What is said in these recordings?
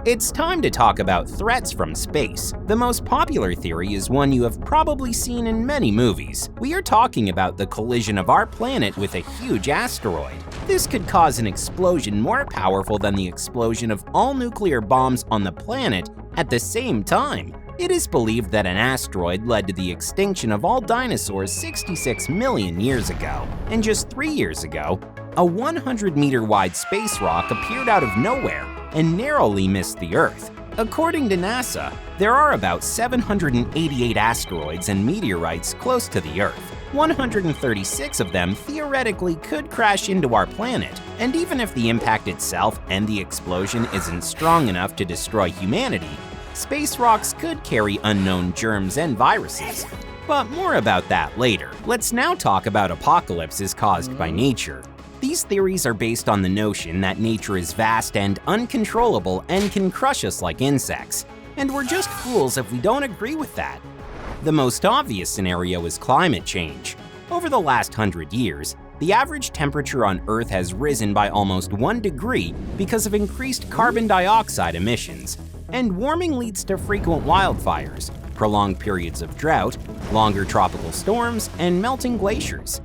It's time to talk about threats from space. The most popular theory is one you have probably seen in many movies. We are talking about the collision of our planet with a huge asteroid. This could cause an explosion more powerful than the explosion of all nuclear bombs on the planet at the same time. It is believed that an asteroid led to the extinction of all dinosaurs 66 million years ago. And just 3 years ago, a 100-meter-wide space rock appeared out of nowhere and narrowly missed the Earth. According to NASA, there are about 788 asteroids and meteorites close to the Earth. 136 of them theoretically could crash into our planet, and even if the impact itself and the explosion isn't strong enough to destroy humanity, space rocks could carry unknown germs and viruses. But more about that later. Let's now talk about apocalypses caused by nature. These theories are based on the notion that nature is vast and uncontrollable and can crush us like insects, and we're just fools if we don't agree with that. The most obvious scenario is climate change. Over the last 100 years, the average temperature on Earth has risen by almost 1 degree because of increased carbon dioxide emissions. And warming leads to frequent wildfires, prolonged periods of drought, longer tropical storms, and melting glaciers.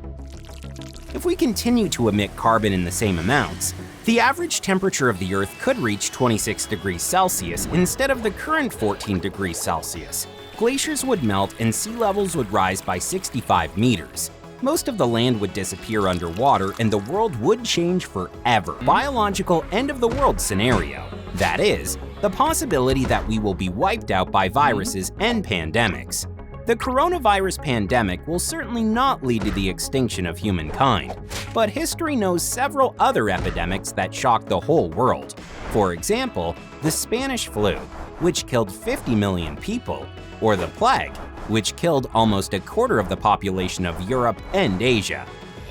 If we continue to emit carbon in the same amounts, the average temperature of the Earth could reach 26 degrees Celsius instead of the current 14 degrees Celsius. Glaciers would melt and sea levels would rise by 65 meters. Most of the land would disappear underwater and the world would change forever. Biological end-of-the-world scenario. That is, the possibility that we will be wiped out by viruses and pandemics. The coronavirus pandemic will certainly not lead to the extinction of humankind, but history knows several other epidemics that shocked the whole world. For example, the Spanish flu, which killed 50 million people, or the plague, which killed almost a quarter of the population of Europe and Asia.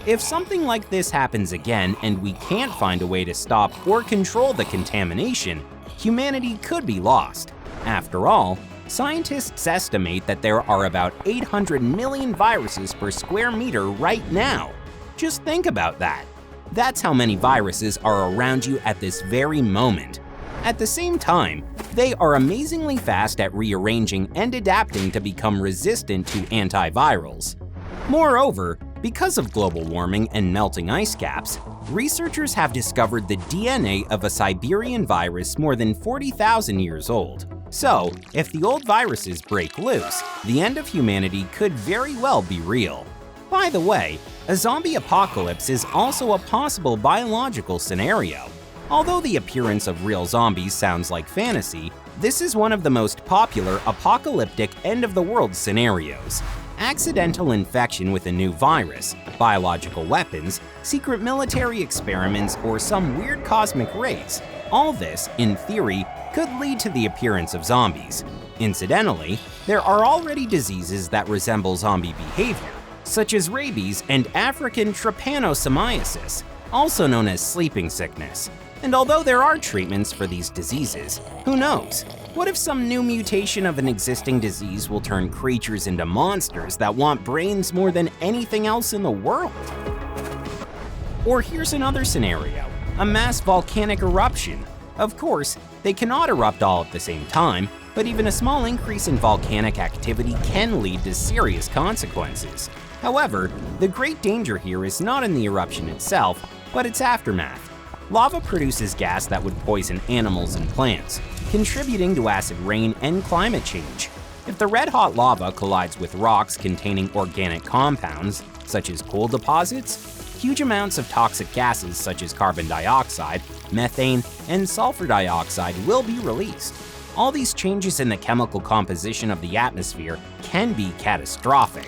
If something like this happens again and we can't find a way to stop or control the contamination, humanity could be lost. After all, scientists estimate that there are about 800 million viruses per square meter right now. Just think about that. That's how many viruses are around you at this very moment. At the same time, they are amazingly fast at rearranging and adapting to become resistant to antivirals. Moreover, because of global warming and melting ice caps, researchers have discovered the DNA of a Siberian virus more than 40,000 years old. So, if the old viruses break loose, the end of humanity could very well be real. By the way, a zombie apocalypse is also a possible biological scenario. Although the appearance of real zombies sounds like fantasy, this is one of the most popular apocalyptic end-of-the-world scenarios. Accidental infection with a new virus, biological weapons, secret military experiments, or some weird cosmic rays. All this, in theory, could lead to the appearance of zombies. Incidentally, there are already diseases that resemble zombie behavior, such as rabies and African trypanosomiasis, also known as sleeping sickness. And although there are treatments for these diseases, who knows? What if some new mutation of an existing disease will turn creatures into monsters that want brains more than anything else in the world? Or here's another scenario, a mass volcanic eruption. Of course, they cannot erupt all at the same time, but even a small increase in volcanic activity can lead to serious consequences. However, the great danger here is not in the eruption itself, but its aftermath. Lava produces gas that would poison animals and plants, contributing to acid rain and climate change. If the red-hot lava collides with rocks containing organic compounds, such as coal deposits, huge amounts of toxic gases such as carbon dioxide, methane, and sulfur dioxide will be released. All these changes in the chemical composition of the atmosphere can be catastrophic,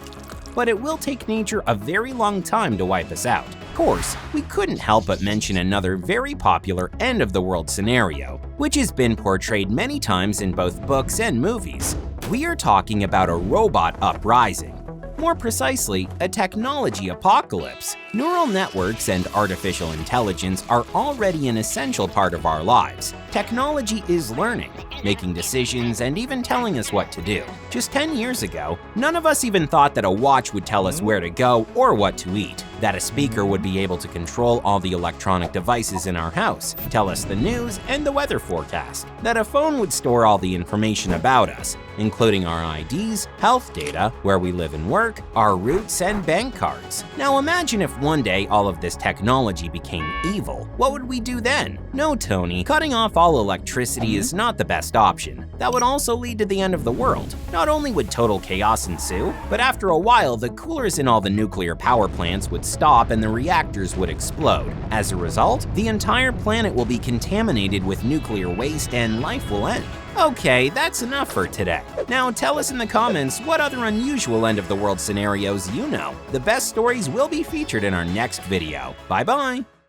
but it will take nature a very long time to wipe us out. Of course, we couldn't help but mention another very popular end-of-the-world scenario, which has been portrayed many times in both books and movies. We are talking about a robot uprising. More precisely, a technology apocalypse. Neural networks and artificial intelligence are already an essential part of our lives. Technology is learning, making decisions, and even telling us what to do. Just 10 years ago, none of us even thought that a watch would tell us where to go or what to eat, that a speaker would be able to control all the electronic devices in our house, tell us the news and the weather forecast, that a phone would store all the information about us, including our IDs, health data, where we live and work, our routes, and bank cards. Now imagine if one day all of this technology became evil. What would we do then? No, Tony, cutting off all electricity is not the best option. That would also lead to the end of the world. Not only would total chaos ensue, but after a while, the coolers in all the nuclear power plants would stop and the reactors would explode. As a result, the entire planet will be contaminated with nuclear waste and life will end. Okay, that's enough for today. Now tell us in the comments what other unusual end-of-the-world scenarios you know. The best stories will be featured in our next video. Bye-bye!